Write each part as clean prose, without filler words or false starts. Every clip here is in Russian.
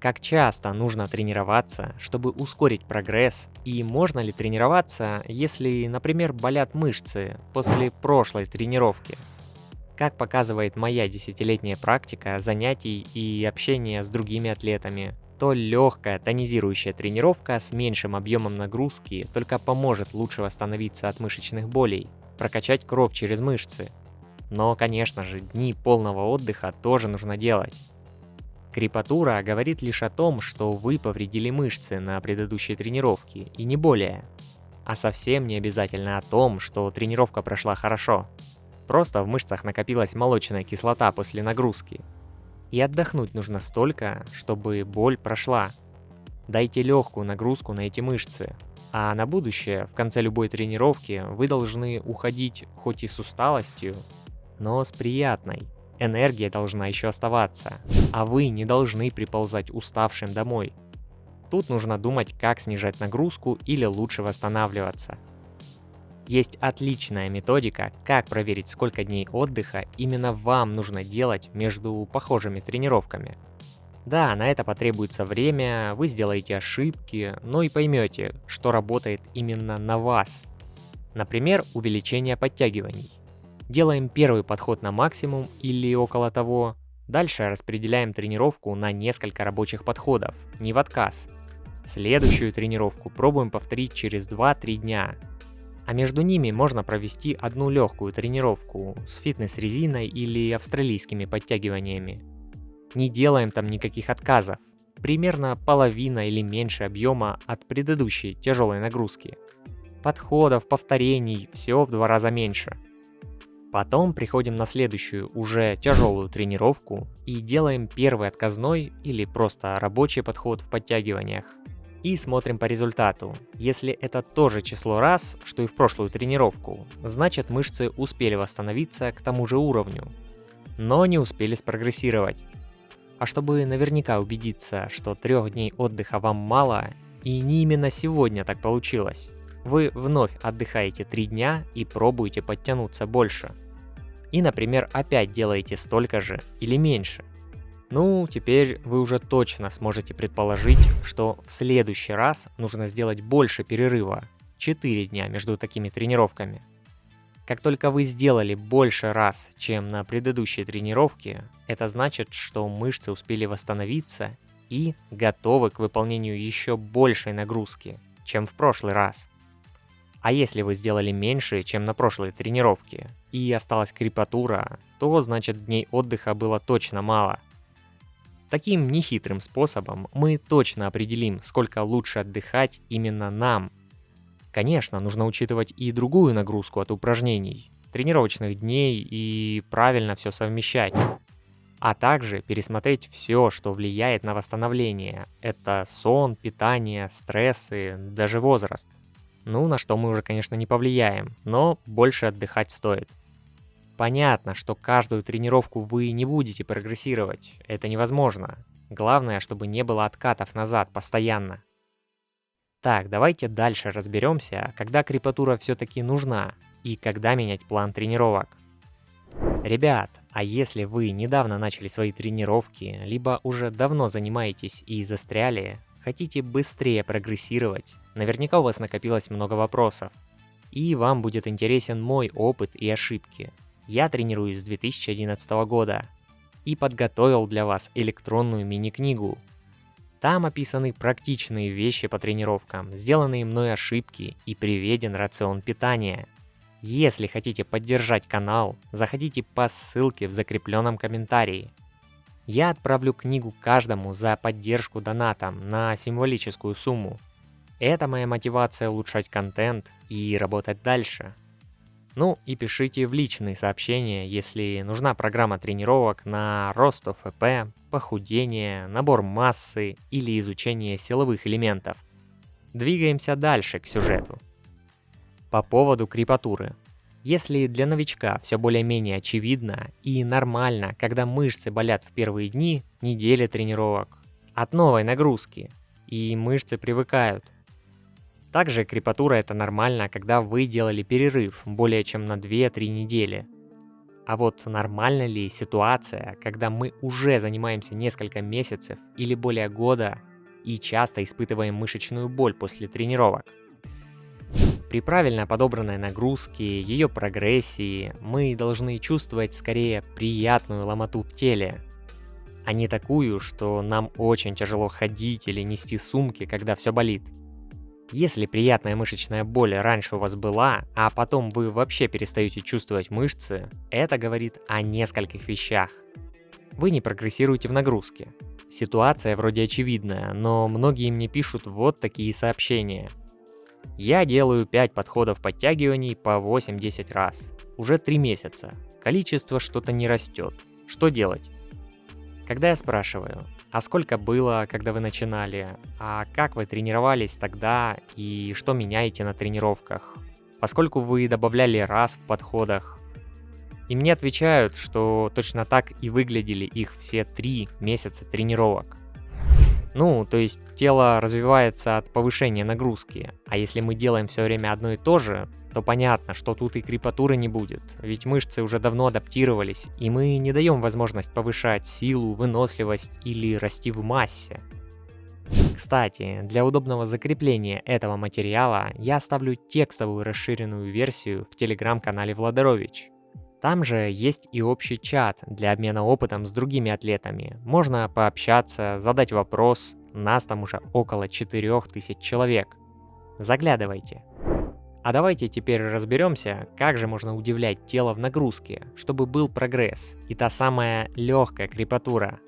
Как часто нужно тренироваться, чтобы ускорить прогресс, и можно ли тренироваться, если, например, болят мышцы после прошлой тренировки? Как показывает моя десятилетняя практика занятий и общения с другими атлетами, то легкая тонизирующая тренировка с меньшим объемом нагрузки только поможет лучше восстановиться от мышечных болей, прокачать кровь через мышцы. Но, конечно же, дни полного отдыха тоже нужно делать. Крепатура говорит лишь о том, что вы повредили мышцы на предыдущей тренировке, и не более. А совсем не обязательно о том, что тренировка прошла хорошо. Просто в мышцах накопилась молочная кислота после нагрузки. И отдохнуть нужно столько, чтобы боль прошла. Дайте легкую нагрузку на эти мышцы. А на будущее, в конце любой тренировки, вы должны уходить хоть и с усталостью, но с приятной. Энергия должна еще оставаться, а вы не должны приползать уставшим домой. Тут нужно думать, как снижать нагрузку или лучше восстанавливаться. Есть отличная методика, как проверить, сколько дней отдыха именно вам нужно делать между похожими тренировками. Да, на это потребуется время, вы сделаете ошибки, но и поймете, что работает именно на вас. Например, увеличение подтягиваний. Делаем первый подход на максимум или около того. Дальше распределяем тренировку на несколько рабочих подходов, не в отказ. Следующую тренировку пробуем повторить через 2-3 дня. А между ними можно провести одну легкую тренировку с фитнес-резиной или австралийскими подтягиваниями. Не делаем там никаких отказов. Примерно половина или меньше объема от предыдущей тяжелой нагрузки. Подходов, повторений, все в 2 раза меньше. Потом приходим на следующую, уже тяжелую тренировку и делаем первый отказной или просто рабочий подход в подтягиваниях. И смотрим по результату. Если это то же число раз, что и в прошлую тренировку, значит мышцы успели восстановиться к тому же уровню, но не успели спрогрессировать. А чтобы наверняка убедиться, что 3 дней отдыха вам мало, и не именно сегодня так получилось, вы вновь отдыхаете 3 дня и пробуете подтянуться больше. И, например, опять делаете столько же или меньше. Ну, теперь вы уже точно сможете предположить, что в следующий раз нужно сделать больше перерыва, 4 дня между такими тренировками. Как только вы сделали больше раз, чем на предыдущей тренировке, это значит, что мышцы успели восстановиться и готовы к выполнению еще большей нагрузки, чем в прошлый раз. А если вы сделали меньше, чем на прошлой тренировке, и осталась крепатура, то значит дней отдыха было точно мало. Таким нехитрым способом мы точно определим, сколько лучше отдыхать именно нам. Конечно, нужно учитывать и другую нагрузку от упражнений, тренировочных дней и правильно все совмещать. А также пересмотреть все, что влияет на восстановление. Это сон, питание, стрессы, даже возраст. Ну, на что мы уже, конечно, не повлияем, но больше отдыхать стоит. Понятно, что каждую тренировку вы не будете прогрессировать, это невозможно. Главное, чтобы не было откатов назад постоянно. Так, давайте дальше разберемся, когда крепатура все-таки нужна и когда менять план тренировок. Ребят, а если вы недавно начали свои тренировки, либо уже давно занимаетесь и застряли, хотите быстрее прогрессировать, наверняка у вас накопилось много вопросов. И вам будет интересен мой опыт и ошибки. Я тренируюсь с 2011 года и подготовил для вас электронную мини-книгу. Там описаны практичные вещи по тренировкам, сделанные мной ошибки и приведен рацион питания. Если хотите поддержать канал, заходите по ссылке в закрепленном комментарии. Я отправлю книгу каждому за поддержку донатом на символическую сумму. Это моя мотивация улучшать контент и работать дальше. Ну и пишите в личные сообщения, если нужна программа тренировок на рост ОФП, похудение, набор массы или изучение силовых элементов. Двигаемся дальше к сюжету. По поводу крепатуры. Если для новичка все более-менее очевидно и нормально, когда мышцы болят в первые дни, недели тренировок, от новой нагрузки, и мышцы привыкают. Также крепатура это нормально, когда вы делали перерыв более чем на 2-3 недели. А вот нормальна ли ситуация, когда мы уже занимаемся несколько месяцев или более года и часто испытываем мышечную боль после тренировок? При правильно подобранной нагрузке, ее прогрессии, мы должны чувствовать скорее приятную ломоту в теле, а не такую, что нам очень тяжело ходить или нести сумки, когда все болит. Если приятная мышечная боль раньше у вас была, а потом вы вообще перестаете чувствовать мышцы, это говорит о нескольких вещах. Вы не прогрессируете в нагрузке. Ситуация вроде очевидная, но многие мне пишут вот такие сообщения. Я делаю 5 подходов подтягиваний по 8-10 раз. Уже 3 месяца. Количество что-то не растет. Что делать? Когда я спрашиваю, а сколько было, когда вы начинали, а как вы тренировались тогда и что меняете на тренировках, поскольку вы добавляли раз в подходах, и мне отвечают, что точно так и выглядели их все 3 месяца тренировок. Ну, то есть тело развивается от повышения нагрузки, а если мы делаем все время одно и то же, то понятно, что тут и крепатуры не будет, ведь мышцы уже давно адаптировались, и мы не даем возможность повышать силу, выносливость или расти в массе. Кстати, для удобного закрепления этого материала я оставлю текстовую расширенную версию в телеграм-канале Владарович. Там же есть и общий чат для обмена опытом с другими атлетами. Можно пообщаться, задать вопрос. Нас там уже около 4000 человек. Заглядывайте. А давайте теперь разберемся, как же можно удивлять тело в нагрузке, чтобы был прогресс и та самая легкая крепатура.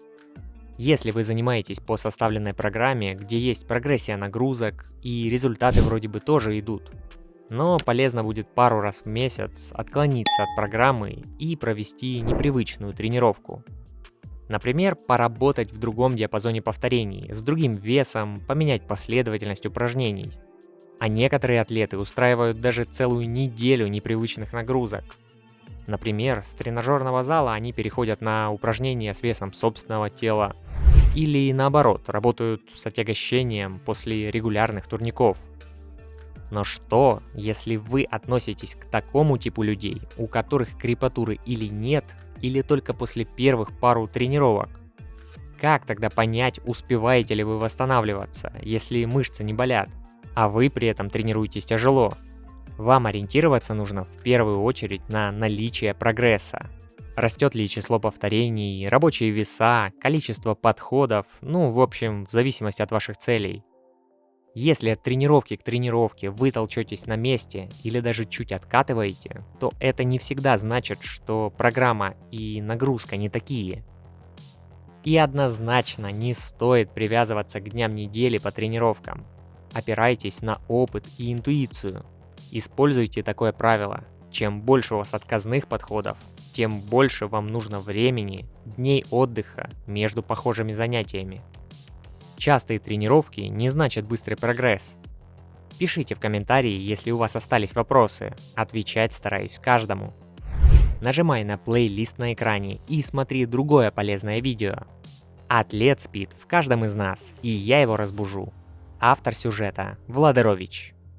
Если вы занимаетесь по составленной программе, где есть прогрессия нагрузок и результаты вроде бы тоже идут, но полезно будет пару раз в месяц отклониться от программы и провести непривычную тренировку. Например, поработать в другом диапазоне повторений, с другим весом, поменять последовательность упражнений. А некоторые атлеты устраивают даже целую неделю непривычных нагрузок. Например, с тренажерного зала они переходят на упражнения с весом собственного тела. Или наоборот, работают с отягощением после регулярных турников. Но что, если вы относитесь к такому типу людей, у которых крепатуры или нет, или только после первых пару тренировок? Как тогда понять, успеваете ли вы восстанавливаться, если мышцы не болят, а вы при этом тренируетесь тяжело? Вам ориентироваться нужно в первую очередь на наличие прогресса. Растет ли число повторений, рабочие веса, количество подходов, в общем, в зависимости от ваших целей. Если от тренировки к тренировке вы толчетесь на месте или даже чуть откатываете, то это не всегда значит, что программа и нагрузка не такие. И однозначно не стоит привязываться к дням недели по тренировкам. Опирайтесь на опыт и интуицию. Используйте такое правило. Чем больше у вас отказных подходов, тем больше вам нужно времени, дней отдыха между похожими занятиями. Частые тренировки не значат быстрый прогресс. Пишите в комментарии, если у вас остались вопросы. Отвечать стараюсь каждому. Нажимай на плейлист на экране и смотри другое полезное видео. Атлет спит в каждом из нас, и я его разбужу. Автор сюжета Владарович.